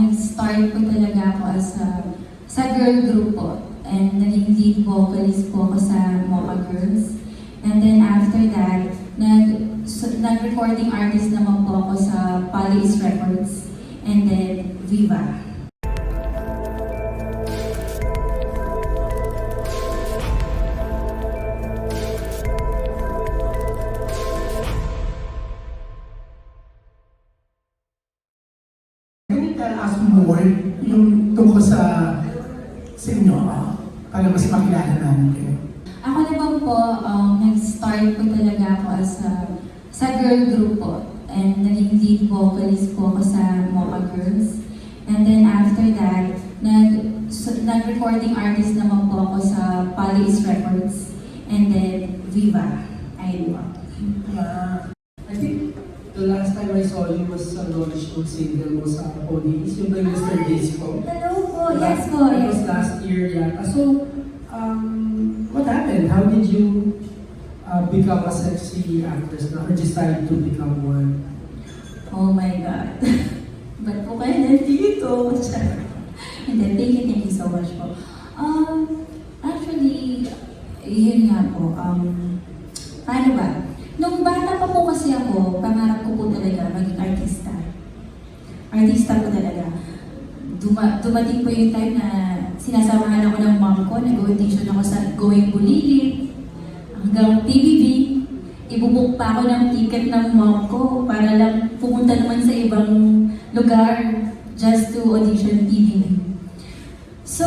Nag-start po talaga ako sa girl group po. And naging lead vocalist po ako sa Mocha Girls. And then after that, nag-recording artist naman po ako sa Poly's Records. And then Viva. Can you tell us more yung tungkol sa inyo, para mas makilala namin kayo? Ako naman po, nag-start po talaga ako sa girl group po. And naging lead vocalist po ako sa Mocha Girls. And then after that, nag-recording artist naman po ako sa Poly's Records. And then Viva. Ayun po. I think the last time I saw you was sa launch ng single mo sa Police, yung by Mr. Disco. Hello po, yes po. That was last year yata. So, what happened? How did you become a sexy actress na or decide to become one? Oh my God. Ba't po kayo nandito? Hindi, thank you so much po. Actually, yun nga po. Paano ba? Nung bata pa po kasi ako, pangarap ko po talaga maging artista. Artista po talaga. Dumating po yung time na sinasamahan ako ng mom ko, nag-audition ako sa Going Bulilit, hanggang TVB. Ibubuk pa ako ng ticket ng mom ko para lang pumunta naman sa ibang lugar just to audition TVB. So,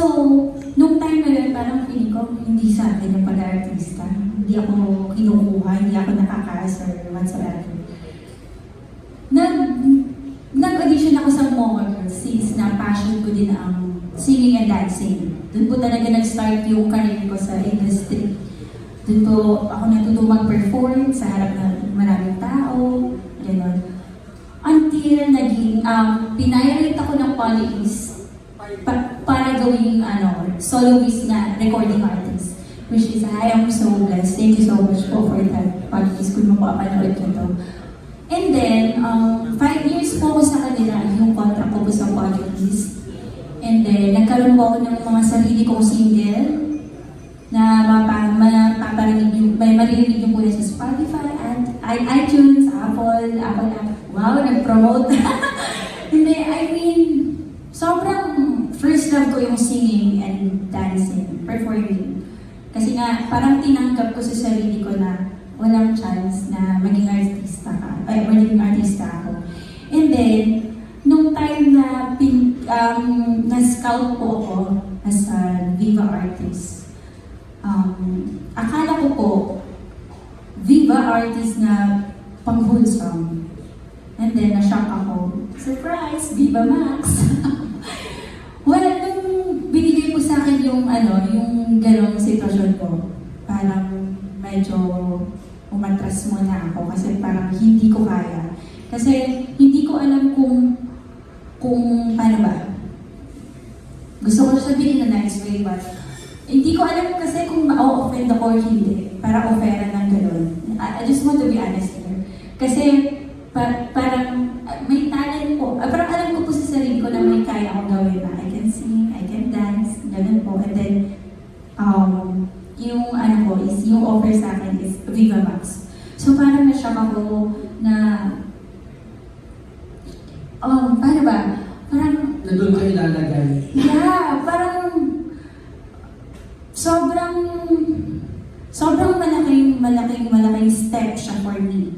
nung time na yun, parang feeling ko, hindi sa akin yung pag-artista. Hindi ako kinukuha, hindi ako nakaka-as or whatsoever. Nag-audition ako sa Mocha Girls since na passion ko din ang singing and dancing. Doon po talaga nag-start yung career ko sa industry. Doon po ako natutong mag-perform sa harap ng maraming tao, gano'n. Until naging, pinayarate ako ng Poly's para gawing soloist na recording artist. Which is, I am so blessed. Thank you so much po for that Poly's kung mapapanood nyo to. And then, 5 years po ako sa kanila, yung contract ko po sa Poly's. And then, nagkaroon po ako ng mga sarili kong single na may maririnig nyo po na sa Spotify at iTunes, Apple, wow, nag-promote. Hindi, I mean, sobrang first love ko yung singing and dancing, performing. Kasi nga, parang tinanggap ko sa sarili ko na walang chance na maging artista ako. And then, nung time na na-scout po ako as a Viva artist, akala ko po, Viva artist na pang-wholesome. And then, na-shock ako. Surprise! Viva Max! Well, nung binigay po sa akin yung gano'ng sitwasyon ko, parang medyo umatras muna ako kasi parang hindi ko kaya. Kasi hindi ko alam kung paano ba. Gusto ko sabihin na nice way, but hindi ko alam kasi kung ma-offend ako or hindi. Para offeran ng gano'n. I just want to be honest here. Kasi parang may talent po. Parang alam ko po sa sarili ko na may kaya akong gawin na I can sing, I can dance, gano'n po. And then, yung offer sa akin is Viva Max. So parang na-shock ako na, paano ba? Parang, Na doon ka ilalagay. yeah, parang sobrang malaking step siya for me.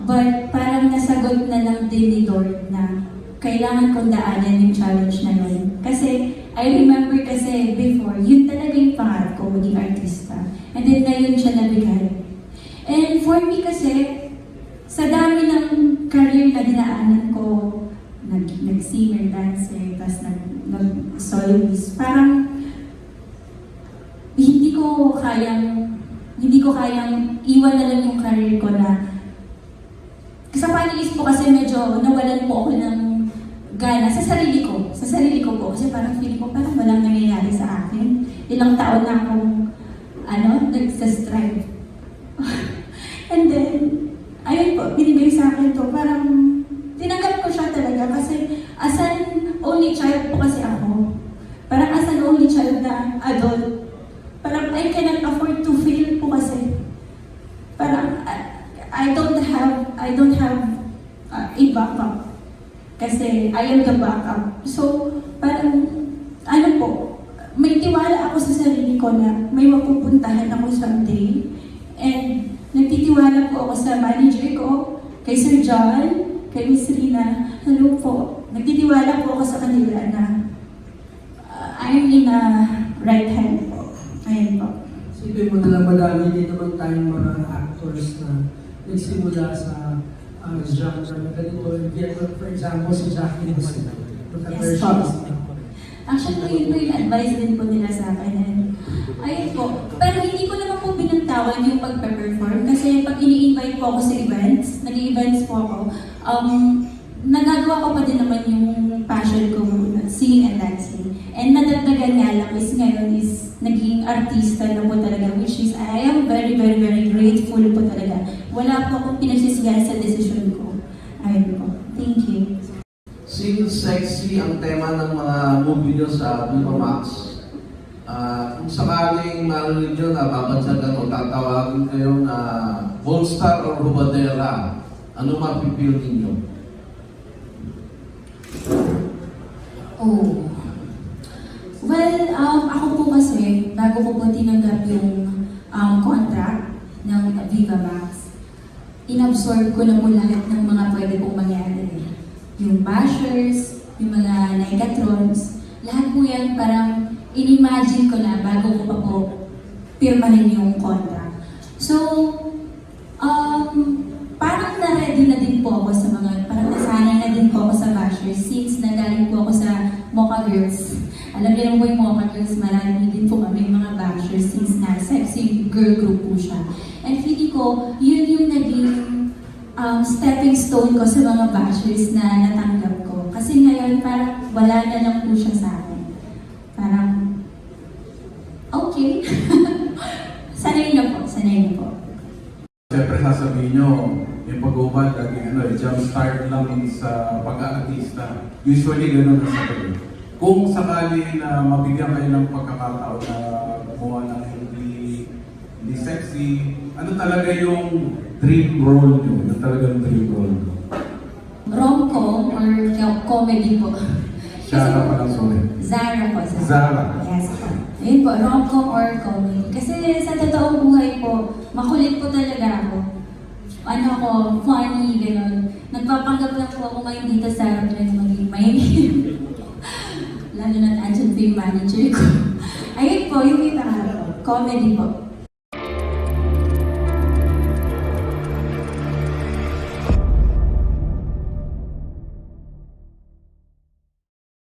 But parang nasagot na lang din ni Lord na kailangan kong daanan yung challenge na yun. Kasi I remember kasi before, yun talaga yung pangarap ko, maging artista. And then ngayon siya nabigay. And for me kasi, sa dami ng career na dinaanan ko, nag-singer, dancer, tapos nag-soloist, parang hindi ko kayang iwan na lang yung career ko na sa Poly's po kasi medyo nawalan po ako ng gana sa sarili ko po kasi parang feeling ko parang walang nangyayari sa akin. Ilang taon na akong nagsastrive. And then, ayun po, binigay sa akin to, parang tinanggap ko siya talaga kasi as an only only child po kasi ako. Parang as an only child na adult, parang I cannot afford to fail po kasi. Parang I don't have a backup. Kasi I am the backup. So, parang, ano po, may tiwala ako sa sarili ko na may mapupuntahan ako someday. And nagtitiwala po ako sa manager ko, kay Sir John, kay Miss Rina. Hello po. Nagtitiwala po ako sa kanila na I'm in a right hand po. Ayan po. Sipin mo na lang, madami din naman tayong mga actors na nagsimula sa genre na ganito. For example, si Jackie Gusto. Yes, po. Actually, yun po yung advice din po nila sa akin. And, ayun po. Pero hindi ko naman po binantawan yung pagpe-perform kasi pag ini-invite po ako sa events, nag-events po ako, nagagawa ko pa din naman yung passion ko, singing and dancing. And nadagdagan nga lang is ngayon is naging artista na po talaga, which is I am very, very, very grateful po talaga. Wala po akong pinagsisigahan sa decision ko. Ayun po. Thank you. Since sexy ang tema ng mga movie nyo sa Viva Max, kung sakaling marinig nyo na babansagan o tatawagin kayo na Volstar or Rubadera, ano mapipil ninyo? Oh. Well, ako po kasi, bago ko po tinanggap yung contract ng Viva Max, inabsorb ko na po lahat ng mga pwede pong mangyari. Yung bashers, yung mga negatrons, lahat po yan parang in-imagine ko na bago ko pa po pirmahin yung contract. So, parang na-ready na din po ako sa mga, parang nasanay na din po ako sa bashers since nagaling po ako sa Mocha Girls. Alam niyo naman po yung Mocha Girls, marami din po kami mga bashers since na sexy girl group po siya. And feeling ko, yun yung naging stepping stone ko sa mga bashers na natanggap ko. Kasi ngayon parang wala na lang po siya sa akin. Parang, okay. Sanay na po, sanay na po. Siyempre sasabihin nyo, yung pag-ubad, laging jump start lang sa pag-aartista. Usually ganun na sabi. Kung sakali na mabigyan kayo ng pagkakataon na gumawa ng hindi sexy, ano talaga yung dream role nyo? Ano talaga yung dream role nyo? Rom-com or comedy po. Shara pa lang sorry. Zara po. Zara. Yes po. Ayun po, rom-com or comedy. Kasi sa totoong buhay po, makulit po talaga ako. Ano ko, funny, gano'n. Nagpapanggap lang po ako ngayon dito sa harap na maging mahinig. Lalo na andyan po yung manager ko. Ayun po, yung iba ko. Comedy po.